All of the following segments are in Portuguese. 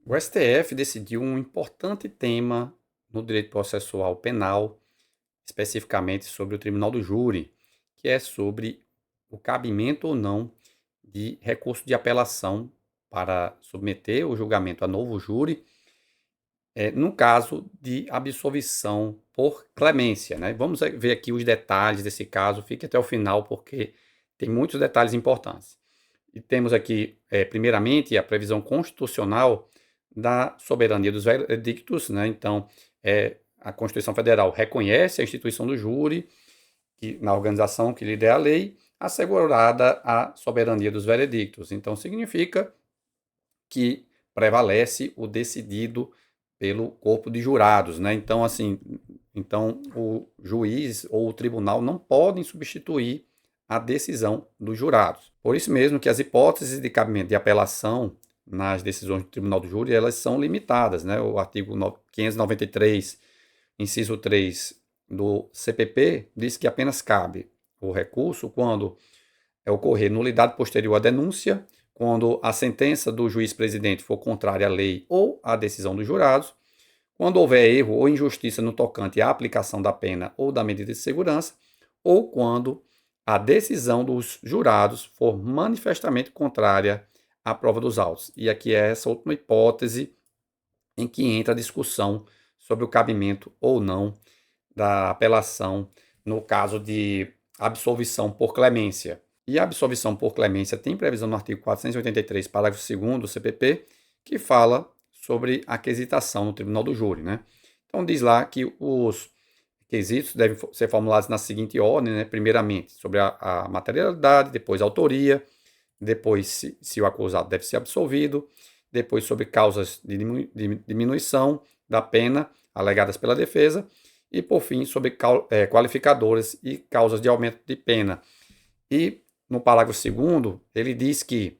O STF decidiu um importante tema no direito processual penal, especificamente sobre o tribunal do júri, que é sobre o cabimento ou não de recurso de apelação para submeter o julgamento a novo júri, no caso de absolvição por clemência, né? Vamos ver aqui os detalhes desse caso, fique até o final, porque tem muitos detalhes importantes. E temos aqui, primeiramente, a previsão constitucional da soberania dos veredictos, né? Então, a Constituição Federal reconhece a instituição do júri, que, na organização que lhe der a lei, assegurada a soberania dos veredictos. Então, significa que prevalece o decidido pelo corpo de jurados, né? Então, assim, então o juiz ou o tribunal não podem substituir a decisão dos jurados. Por isso mesmo que as hipóteses de cabimento de apelação nas decisões do Tribunal do Júri, elas são limitadas, né? O artigo 593, inciso 3 do CPP, diz que apenas cabe o recurso quando ocorrer nulidade posterior à denúncia, quando a sentença do juiz-presidente for contrária à lei ou à decisão dos jurados, quando houver erro ou injustiça no tocante à aplicação da pena ou da medida de segurança, ou quando a decisão dos jurados for manifestamente contrária à prova dos autos. E aqui é essa última hipótese em que entra a discussão sobre o cabimento ou não da apelação no caso de absolvição por clemência. E a absolvição por clemência tem previsão no artigo 483, parágrafo 2º do CPP, que fala sobre a quesitação no tribunal do júri, né? Então diz lá que os quesitos devem ser formulados na seguinte ordem, né? Primeiramente, sobre a materialidade, depois a autoria, depois se o acusado deve ser absolvido, depois sobre causas de diminuição da pena alegadas pela defesa, e por fim sobre qualificadores e causas de aumento de pena. E no parágrafo 2º, ele diz que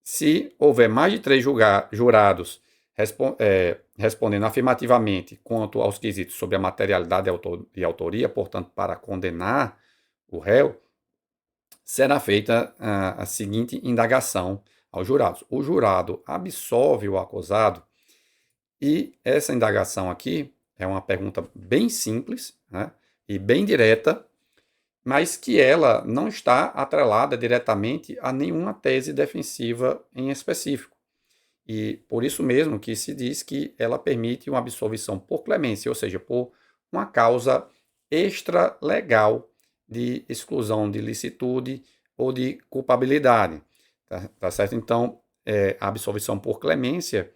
se houver mais de 3 jurados respondendo afirmativamente quanto aos quesitos sobre a materialidade e autoria, portanto, para condenar o réu, será feita a seguinte indagação aos jurados. O jurado absolve o acusado e essa indagação aqui é uma pergunta bem simples, né, e bem direta, mas que ela não está atrelada diretamente a nenhuma tese defensiva em específico. E por isso mesmo que se diz que ela permite uma absolvição por clemência, ou seja, por uma causa extralegal de exclusão de licitude ou de culpabilidade. Tá certo? Então, a absolvição por clemência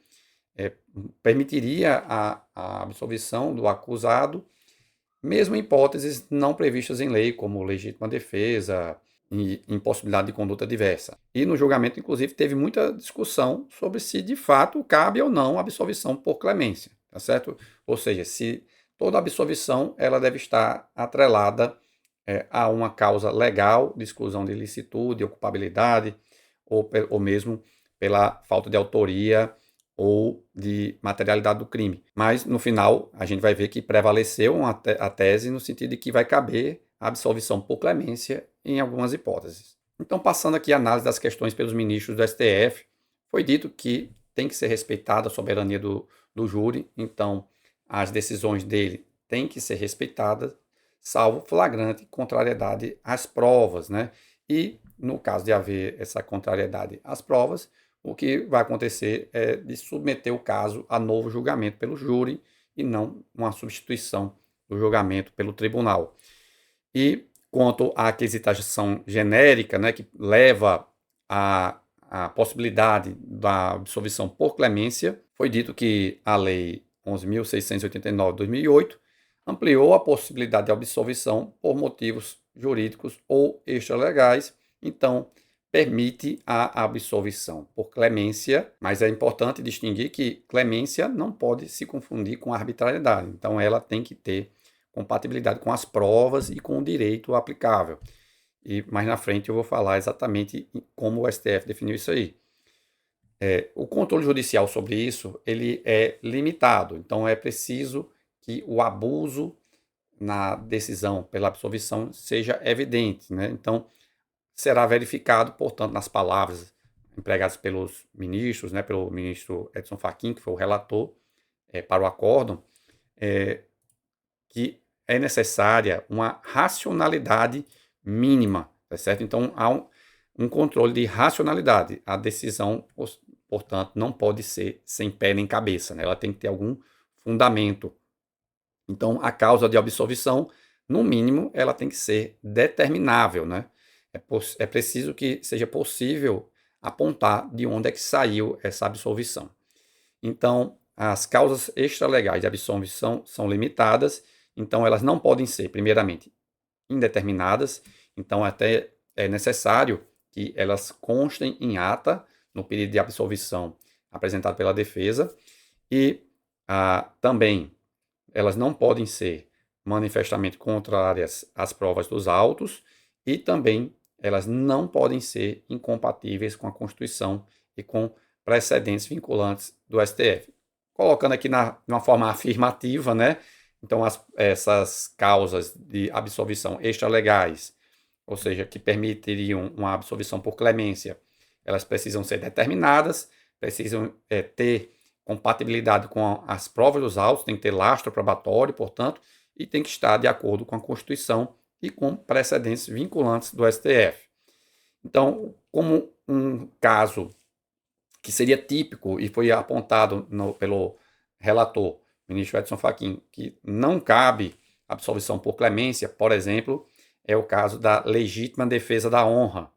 permitiria a absolvição do acusado, mesmo em hipóteses não previstas em lei, como legítima defesa e impossibilidade de conduta diversa. E no julgamento, inclusive, teve muita discussão sobre se de fato cabe ou não a absolvição por clemência, tá certo? Ou seja, se toda absolvição ela deve estar atrelada a uma causa legal de exclusão de ilicitude, culpabilidade, ou mesmo pela falta de autoria ou de materialidade do crime. Mas, no final, a gente vai ver que prevaleceu a tese no sentido de que vai caber a absolvição por clemência em algumas hipóteses. Então, passando aqui a análise das questões pelos ministros do STF, foi dito que tem que ser respeitada a soberania do júri, então as decisões dele têm que ser respeitadas, salvo flagrante contrariedade às provas, né? E, no caso de haver essa contrariedade às provas, o que vai acontecer é de submeter o caso a novo julgamento pelo júri e não uma substituição do julgamento pelo tribunal. E quanto à aquisitação genérica, né, que leva à possibilidade da absolvição por clemência, foi dito que a Lei 11.689 de 2008 ampliou a possibilidade de absolvição por motivos jurídicos ou extralegais, então permite a absolvição por clemência, mas é importante distinguir que clemência não pode se confundir com arbitrariedade, então ela tem que ter compatibilidade com as provas e com o direito aplicável. E mais na frente eu vou falar exatamente como o STF definiu isso aí. O controle judicial sobre isso ele é limitado, então é preciso que o abuso na decisão pela absolvição seja evidente, né? Então será verificado, portanto, nas palavras empregadas pelos ministros, né, pelo ministro Edson Fachin, que foi o relator para o acórdão, que é necessária uma racionalidade mínima, tá certo? Então, há um controle de racionalidade. A decisão, portanto, não pode ser sem pé nem cabeça, né? Ela tem que ter algum fundamento. Então, a causa de absolvição, no mínimo, ela tem que ser determinável, né? É preciso que seja possível apontar de onde é que saiu essa absolvição. Então, as causas extralegais de absolvição são limitadas, então elas não podem ser, primeiramente, indeterminadas, então até é necessário que elas constem em ata no pedido de absolvição apresentado pela defesa e também elas não podem ser manifestamente contrárias às provas dos autos e também elas não podem ser incompatíveis com a Constituição e com precedentes vinculantes do STF. Colocando aqui de uma forma afirmativa, né? Então, essas causas de absolvição extralegais, ou seja, que permitiriam uma absolvição por clemência, elas precisam ser determinadas, precisam ter compatibilidade com as provas dos autos, tem que ter lastro probatório, portanto, e tem que estar de acordo com a Constituição e com precedentes vinculantes do STF. Então, como um caso que seria típico e foi apontado pelo relator, ministro Edson Fachin, que não cabe absolvição por clemência, por exemplo, é o caso da legítima defesa da honra.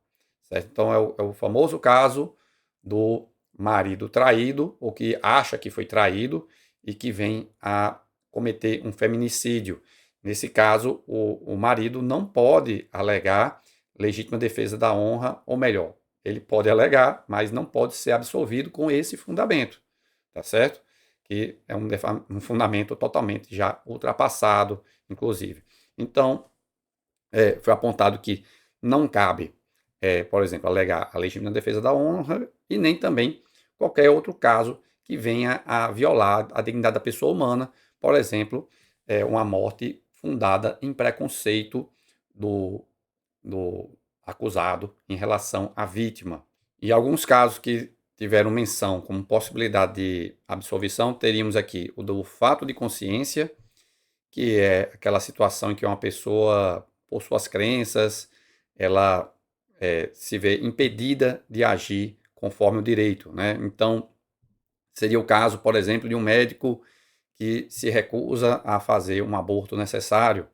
Certo? Então, é o famoso caso do marido traído, ou que acha que foi traído, e que vem a cometer um feminicídio. Nesse caso, o marido não pode alegar legítima defesa da honra, ou melhor, ele pode alegar, mas não pode ser absolvido com esse fundamento, tá certo? Que é um fundamento totalmente já ultrapassado, inclusive. Então, foi apontado que não cabe, por exemplo, alegar a legítima defesa da honra e nem também qualquer outro caso que venha a violar a dignidade da pessoa humana, por exemplo, uma morte fundada em preconceito do acusado em relação à vítima. E alguns casos que tiveram menção como possibilidade de absolvição, teríamos aqui o do fato de consciência, que é aquela situação em que uma pessoa, por suas crenças, ela se vê impedida de agir conforme o direito, né? Então, seria o caso, por exemplo, de um médico que se recusa a fazer um aborto necessário.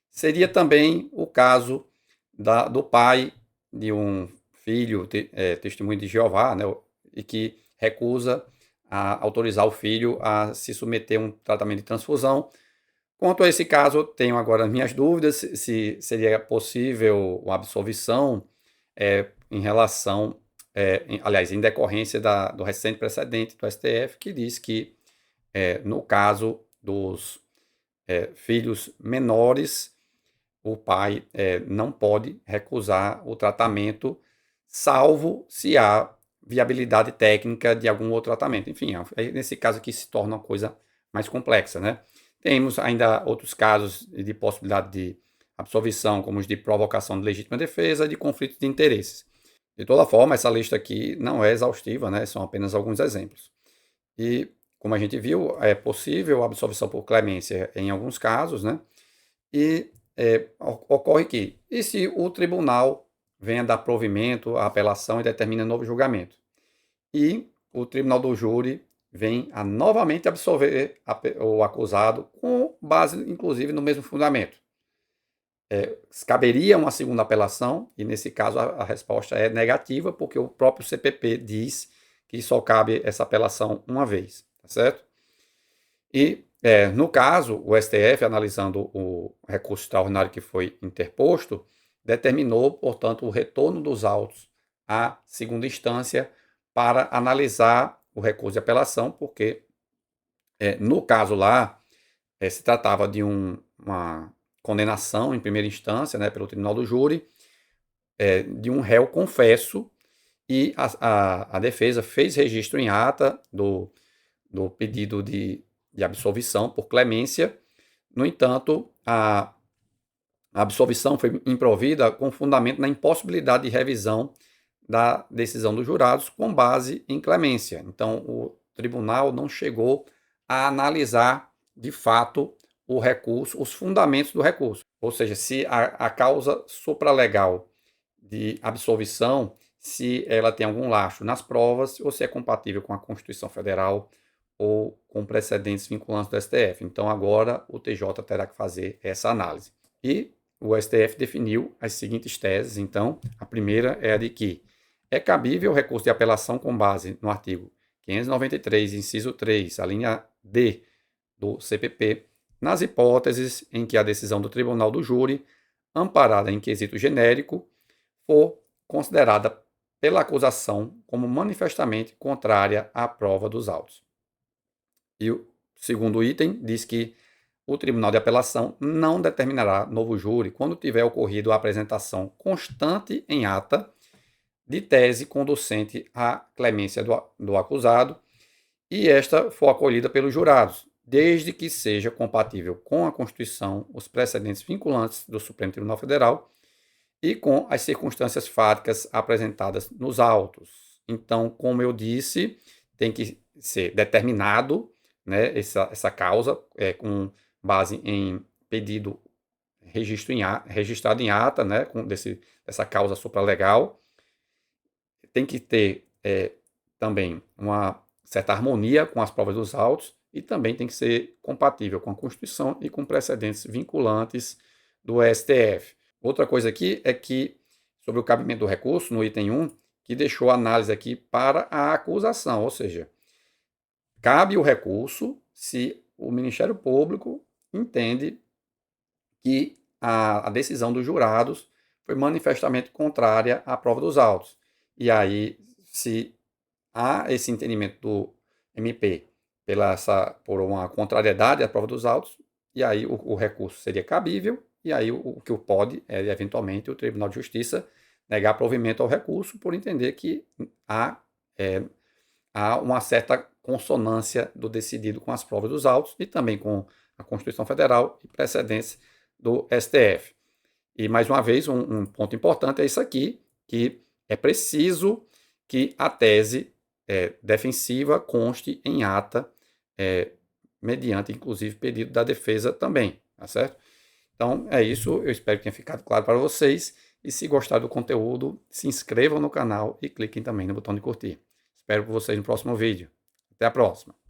Seria também o caso do pai de um filho, testemunho de Jeová, né, e que recusa a autorizar o filho a se submeter a um tratamento de transfusão. Quanto a esse caso, tenho agora minhas dúvidas se seria possível uma absolvição em relação, aliás, em decorrência do recente precedente do STF, que diz que, no caso dos filhos menores, o pai não pode recusar o tratamento, salvo se há viabilidade técnica de algum outro tratamento. Enfim, nesse caso aqui se torna uma coisa mais complexa, né? Temos ainda outros casos de possibilidade de absolvição, como os de provocação de legítima defesa e de conflito de interesses. De toda forma, essa lista aqui não é exaustiva, né? São apenas alguns exemplos. E, como a gente viu, é possível a absolvição por clemência em alguns casos, né? E ocorre que, e se o tribunal venha dar provimento à apelação e determina novo julgamento? E o tribunal do júri vem a novamente absolver o acusado com base, inclusive, no mesmo fundamento. Caberia uma segunda apelação, e nesse caso a resposta é negativa, porque o próprio CPP diz que só cabe essa apelação uma vez, tá certo? E, no caso, o STF, analisando o recurso extraordinário que foi interposto, determinou, portanto, o retorno dos autos à segunda instância para analisar o recurso de apelação, porque, no caso lá, se tratava de uma condenação em primeira instância, né, pelo tribunal do júri, de um réu confesso, e a defesa fez registro em ata do pedido de absolvição por clemência. No entanto, a absolvição foi improvida com fundamento na impossibilidade de revisão da decisão dos jurados com base em clemência. Então, o tribunal não chegou a analisar de fato o recurso, os fundamentos do recurso. Ou seja, se a causa supralegal de absolvição, se ela tem algum lastro nas provas ou se é compatível com a Constituição Federal ou com precedentes vinculantes do STF. Então, agora o TJ terá que fazer essa análise. E o STF definiu as seguintes teses. Então, a primeira é a de que é cabível o recurso de apelação com base no artigo 593, inciso 3, a linha D do CPP, nas hipóteses em que a decisão do tribunal do júri, amparada em quesito genérico, for considerada pela acusação como manifestamente contrária à prova dos autos. E o segundo item diz que o Tribunal de Apelação não determinará novo júri quando tiver ocorrido a apresentação constante em ata de tese conducente à clemência do acusado e esta for acolhida pelos jurados, desde que seja compatível com a Constituição, os precedentes vinculantes do Supremo Tribunal Federal e com as circunstâncias fáticas apresentadas nos autos. Então, como eu disse, tem que ser determinado, né, essa causa com base em pedido registrado em ata, né, dessa causa supralegal. Tem que ter também uma certa harmonia com as provas dos autos e também tem que ser compatível com a Constituição e com precedentes vinculantes do STF. Outra coisa aqui é que, sobre o cabimento do recurso, no item 1, que deixou a análise aqui para a acusação, ou seja, cabe o recurso se o Ministério Público entende que a decisão dos jurados foi manifestamente contrária à prova dos autos. E aí, se há esse entendimento do MP por uma contrariedade à prova dos autos, e aí o recurso seria cabível, e aí o que pode é, eventualmente, o Tribunal de Justiça negar provimento ao recurso por entender que há uma certa consonância do decidido com as provas dos autos e também com a Constituição Federal e precedentes do STF. E, mais uma vez, um ponto importante é isso aqui, que é preciso que a tese defensiva conste em ata, mediante, inclusive, pedido da defesa também, tá certo? Então, é isso. Eu espero que tenha ficado claro para vocês. E se gostar do conteúdo, se inscrevam no canal e cliquem também no botão de curtir. Espero por vocês no próximo vídeo. Até a próxima!